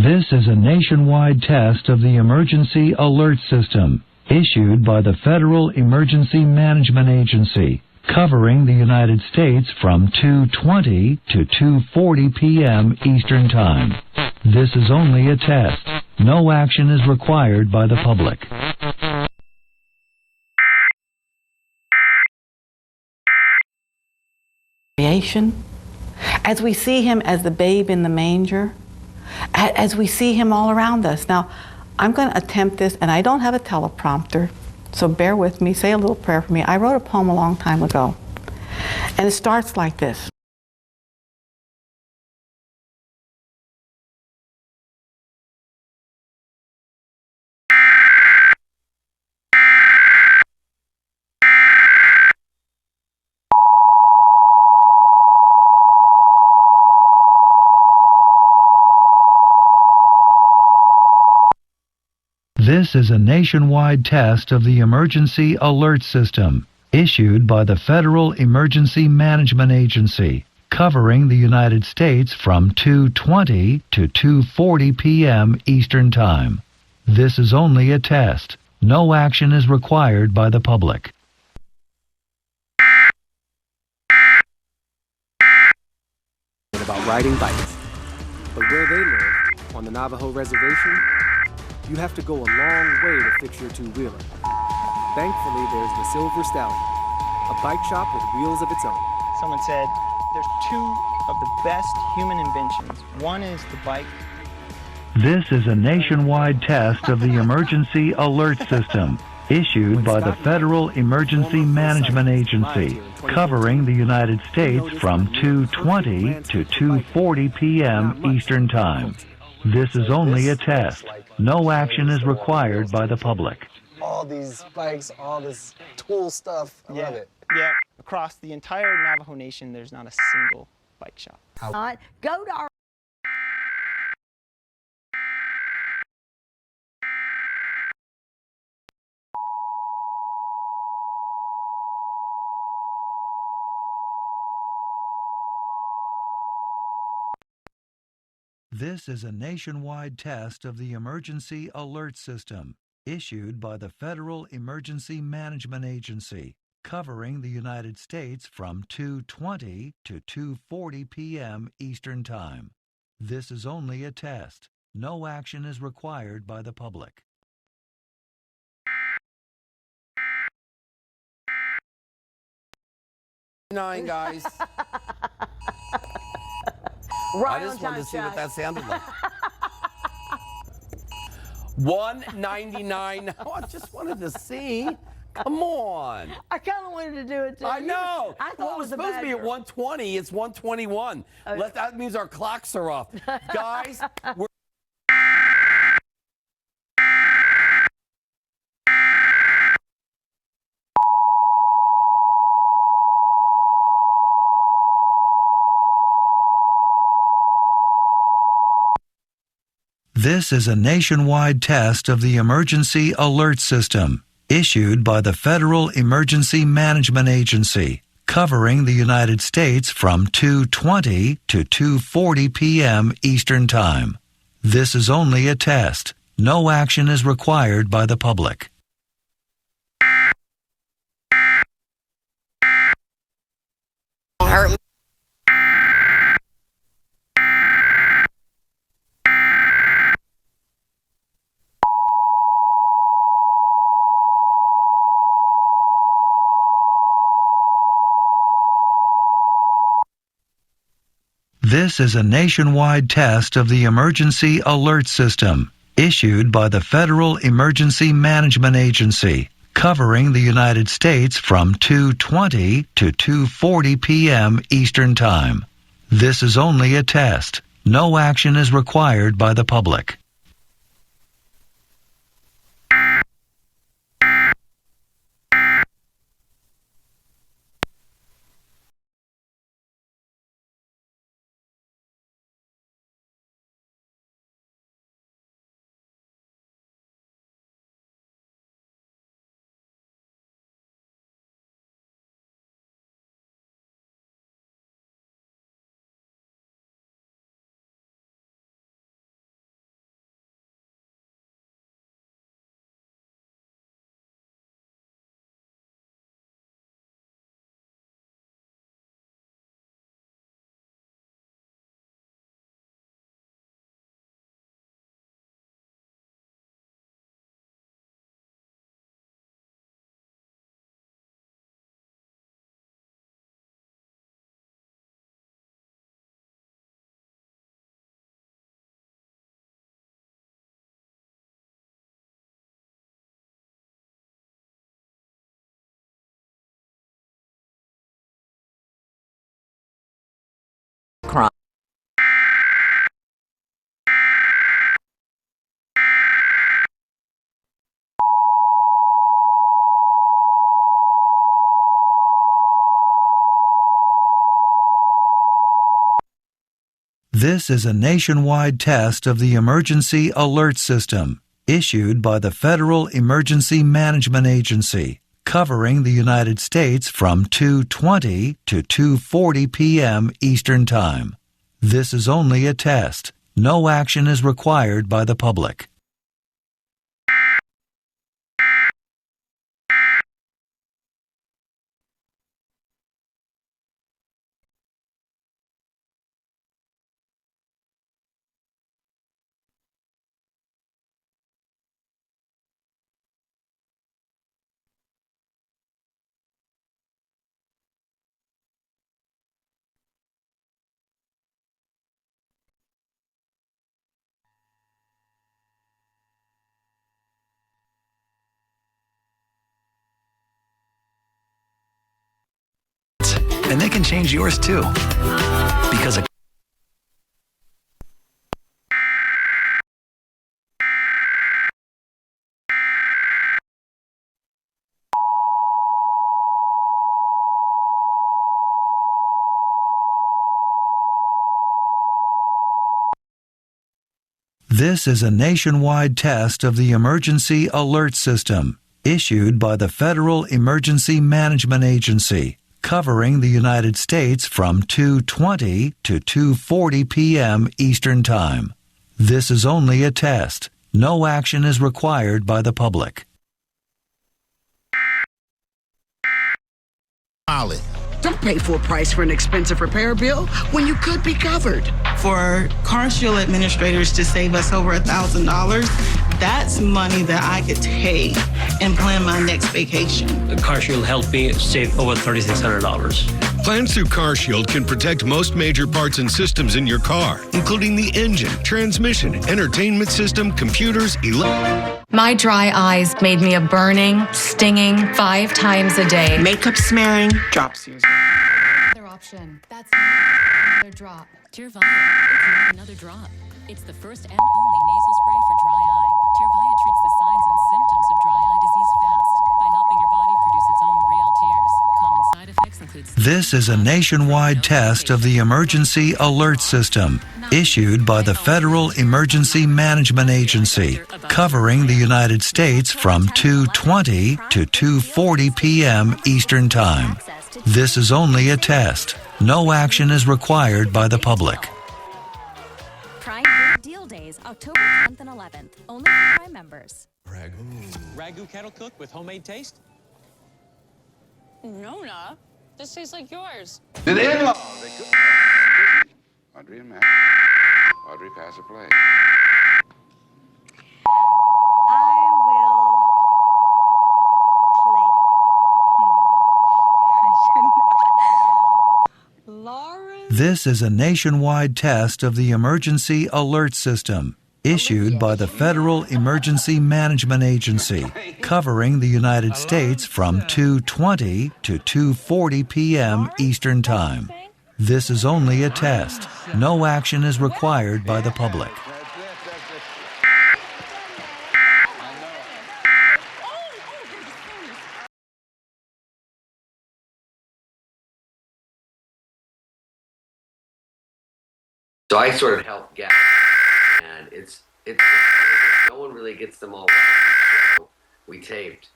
This is a nationwide test of the Emergency Alert System, issued by the Federal Emergency Management Agency, covering the United States from 2:20 to 2:40 p.m. Eastern Time. This is only a test. No action is required by the public. Creation, as we see him as the babe in the manger, as we see him all around us. Now, I'm going to attempt this, and I don't have a teleprompter, so bear with me. Say a little prayer for me. I wrote a poem a long time ago, and it starts like this. This is a nationwide test of the Emergency Alert System, issued by the Federal Emergency Management Agency, covering the United States from 2:20 to 2:40 p.m. Eastern Time. This is only a test. No action is required by the public. About riding bikes. But where they live, on the Navajo reservation, you have to go a long way to fix your two-wheeler. Thankfully, there's the Silver Stallion, a bike shop with wheels of its own. Someone said, there's two of the best human inventions. One is the bike. This is a nationwide test of the Emergency Alert System, issued by the Federal Emergency Management Agency, covering the United States from 2:20 to 2:40 p.m. Eastern Time. This is only a test. No action is required by the public. All these bikes, all this tool stuff, I love it. Yeah, across the entire Navajo Nation, there's not a single bike shop. Go to our This is a nationwide test of the Emergency Alert System, issued by the Federal Emergency Management Agency, covering the United States from 2:20 to 2:40 p.m. Eastern Time. This is only a test. No action is required by the public. Nine guys. right I just on wanted time, to see what Jack. that sounded like. 199. Oh, I just wanted to see. Come on. I kind of wanted to do it too. I know. I thought Well, it it was was a supposed to be at badger. 120. It's 121. That means our clocks are off. Guys, we're This is a nationwide test of the Emergency Alert System, issued by the Federal Emergency Management Agency, covering the United States from 2:20 to 2:40 p.m. Eastern Time. This is only a test. No action is required by the public. This is a nationwide test of the Emergency Alert System, issued by the Federal Emergency Management Agency, covering the United States from 2:20 to 2:40 p.m. Eastern Time. This is only a test. No action is required by the public. This is a nationwide test of the Emergency Alert System, issued by the Federal Emergency Management Agency, covering the United States from 2:20 to 2:40 p.m. Eastern Time. This is only a test. No action is required by the public. And they can change yours too. Because This is a nationwide test of the Emergency Alert System, issued by the Federal Emergency Management Agency, covering the United States from 2:20 to 2:40 p.m. Eastern Time. This is only a test. No action is required by the public. Don't pay full price for an expensive repair bill when you could be covered. For Car Shield administrators to save us over $1,000, that's money that I could take and plan my next vacation. Car Shield helped me save over $3,600. Plans through Car Shield can protect most major parts and systems in your car, including the engine, transmission, entertainment system, computers, My dry eyes made me a burning, stinging 5 times a day. Makeup smearing, drop series. Another option. That's another drop. Tirvaya, it's not another drop. It's the first and only nasal spray for dry eye. Tirvaya treats the signs and symptoms of dry eye disease fast by helping your body produce its own real tears. Common side effects include... This is a nationwide test of the Emergency Alert System, issued by the Federal Emergency Management Agency, covering the United States from 2:20 to 2:40 p.m. Eastern Time. This is only a test. No action is required by the public. Prime Big Deal Days, October 10th and 11th, only for Prime members. Ragu kettle cooked with homemade taste? Nona, this tastes like yours. The in-laws, they cook. Audrey and Matt. Audrey, pass a plate. This is a nationwide test of the Emergency Alert System, issued by the Federal Emergency Management Agency, covering the United States from 2:20 to 2:40 p.m. Eastern Time. This is only a test. No action is required by the public. So I sort of help get, and it's no one really gets them all. So we taped.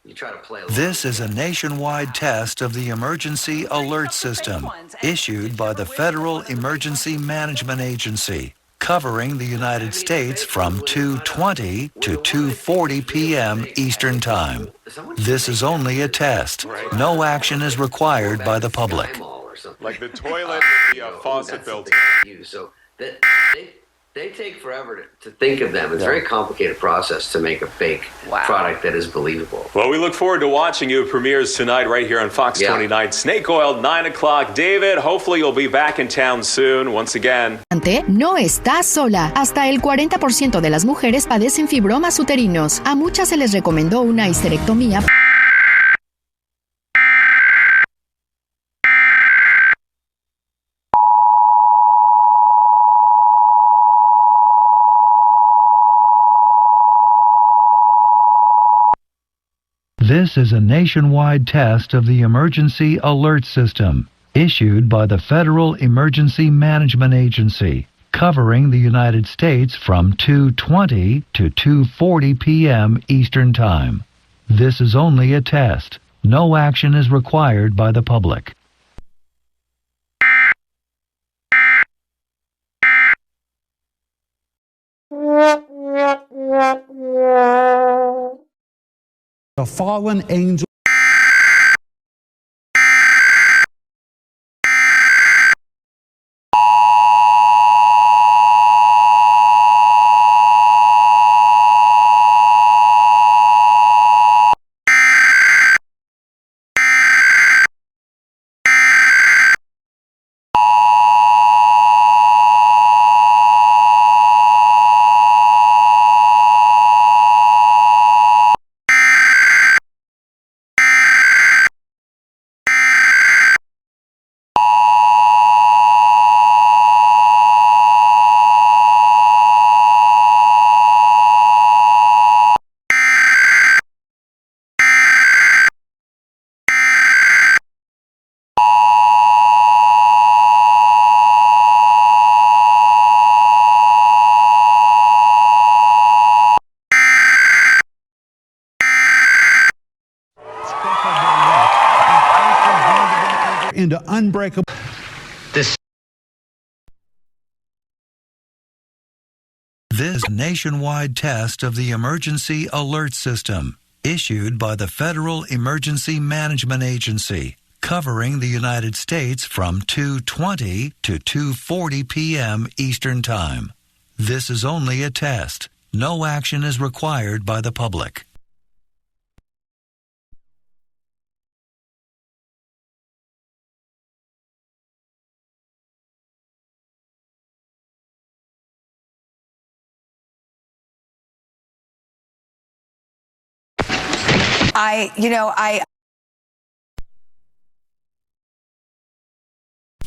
You try to play. This is a nationwide test of the Emergency Alert System, issued by the Federal Emergency Management Agency, covering the United States from 2:20 to 2:40 p.m. Eastern Time. This is only a test. No action is required by the public. Like the toilet with the faucet built in. So they take forever to think of them. It's a very complicated process to make a fake product that is believable. Well, we look forward to watching you. It premieres tonight right here on Fox 29. Snake Oil, 9 o'clock. David, hopefully you'll be back in town soon. Once again. No estás sola. Hasta el 40% de las mujeres padecen fibromas uterinos. A muchas se les recomendó una histerectomía. This is a nationwide test of the Emergency Alert System, issued by the Federal Emergency Management Agency, covering the United States from 2:20 to 2:40 p.m. Eastern Time. This is only a test. No action is required by the public. The fallen angel. Into unbreakable. This nationwide test of the Emergency Alert System, issued by the Federal Emergency Management Agency, covering the United States from 2:20 to 2:40 p.m. Eastern Time. This is only a test. No action is required by the public.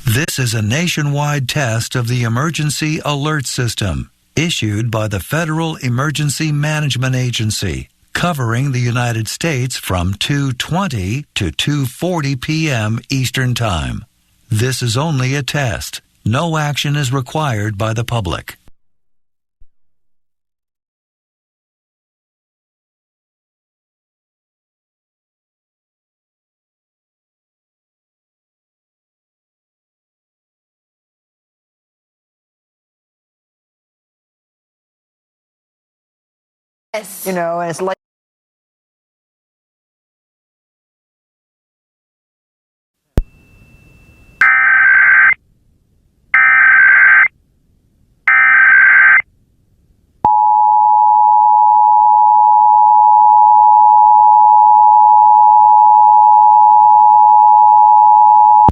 This is a nationwide test of the Emergency Alert System, issued by the Federal Emergency Management Agency, covering the United States from 2:20 to 2:40 p.m. Eastern Time. This is only a test. No action is required by the public. You know, and it's like.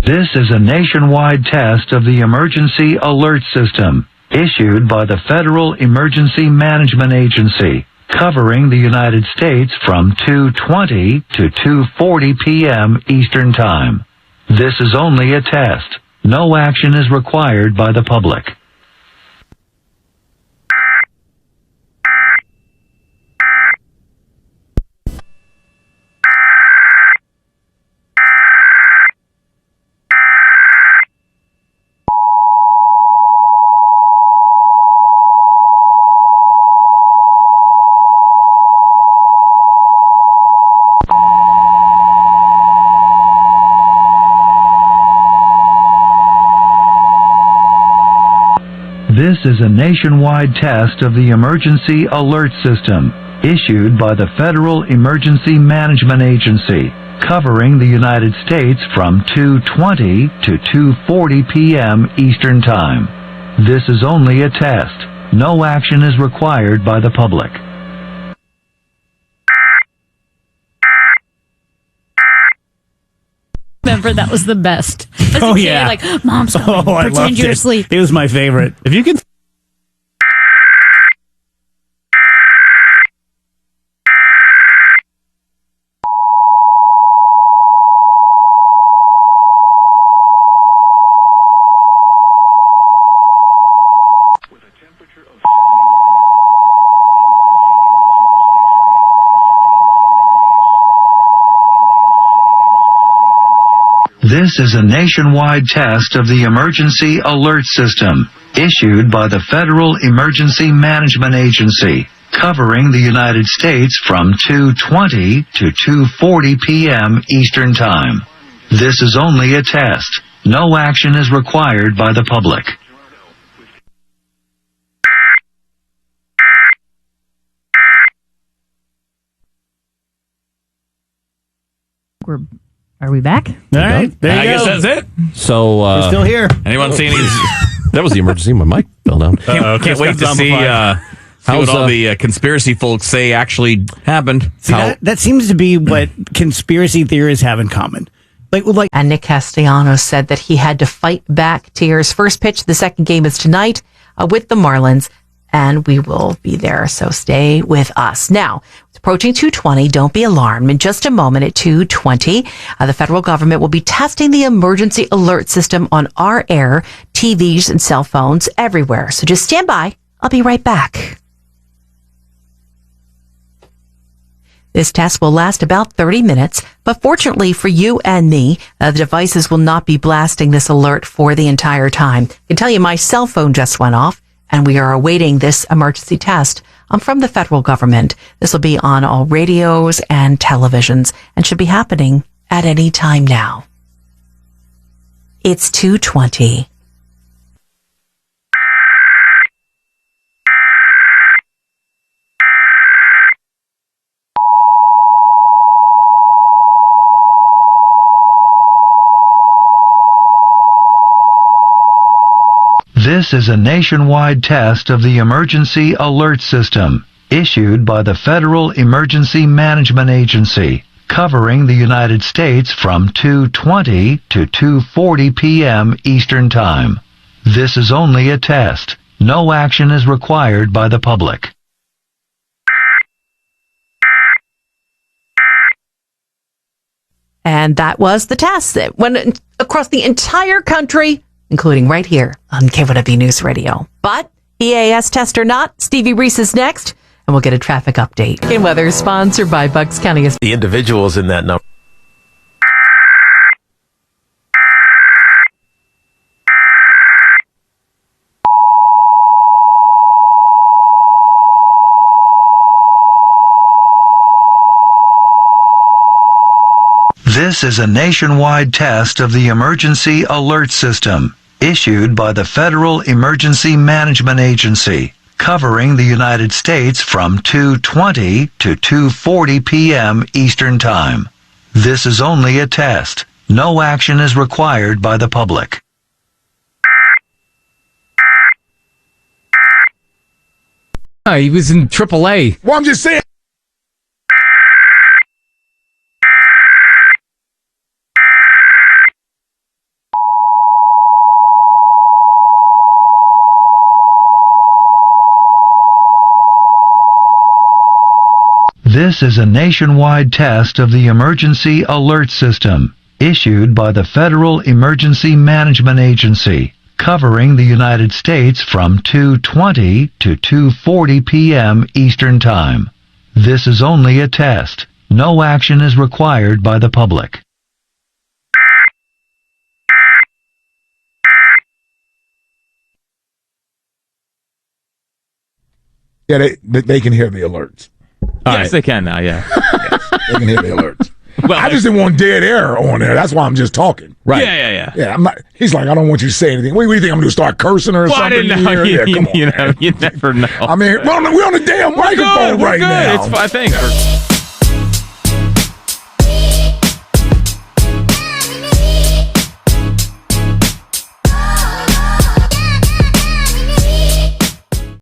This is a nationwide test of the Emergency Alert System, issued by the Federal Emergency Management Agency, covering the United States from 2:20 to 2:40 p.m. Eastern Time. This is only a test. No action is required by the public. This is a nationwide test of the Emergency Alert System, issued by the Federal Emergency Management Agency, covering the United States from 2:20 to 2:40 p.m. Eastern Time. This is only a test. No action is required by the public. Remember, that was the best. As a Oh, kid, yeah. like, Mom's coming. Oh, I Pretend loved you're it. asleep. It was my favorite. If you can. This is a nationwide test of the Emergency Alert System, issued by the Federal Emergency Management Agency, covering the United States from 2:20 to 2:40 p.m. Eastern Time. This is only a test. No action is required by the public. Are we back? All right, there you go. I guess that's it. So we're still here. Anyone see any? That was the emergency. My mic fell down. Can't wait to see what all the conspiracy folks say actually happened. See, that seems to be what conspiracy theorists have in common. And Nick Castellanos said that he had to fight back tears. First pitch, the second game is tonight with the Marlins, and we will be there. So stay with us. Now, it's approaching 2:20. Don't be alarmed. In just a moment at 2:20, the federal government will be testing the emergency alert system on our air, TVs, and cell phones everywhere. So just stand by. I'll be right back. This test will last about 30 minutes, but fortunately for you and me, the devices will not be blasting this alert for the entire time. I can tell you my cell phone just went off, and we are awaiting this emergency test from the federal government. This will be on all radios and televisions and should be happening at any time now. It's 2:20. This is a nationwide test of the Emergency Alert System, issued by the Federal Emergency Management Agency, covering the United States from 2:20 to 2:40 p.m. Eastern Time. This is only a test. No action is required by the public. And that was the test that went across the entire country, including right here on KWW News Radio. But EAS test or not, Stevie Reese is next, and we'll get a traffic update. And weather is sponsored by Bucks County. The individuals in that number. This is a nationwide test of the Emergency Alert System, issued by the Federal Emergency Management Agency, covering the United States from 2:20 to 2:40 p.m. Eastern Time. This is only a test. No action is required by the public. He was in AAA. Well, I'm just saying. This is a nationwide test of the Emergency Alert System, issued by the Federal Emergency Management Agency, covering the United States from 2:20 to 2:40 p.m. Eastern Time. This is only a test. No action is required by the public. Yeah, they can hear the alerts. Yes, they can now, yeah. Yes, they can hear the alerts. Well, I just didn't want dead air on there. That's why I'm just talking. Right. Yeah. Yeah, I'm not. He's like, I don't want you to say anything. What do you think I'm going to start cursing or something? I didn't know. Yeah, come on, you never know. I mean, we're on the damn microphone right now. It's, I think.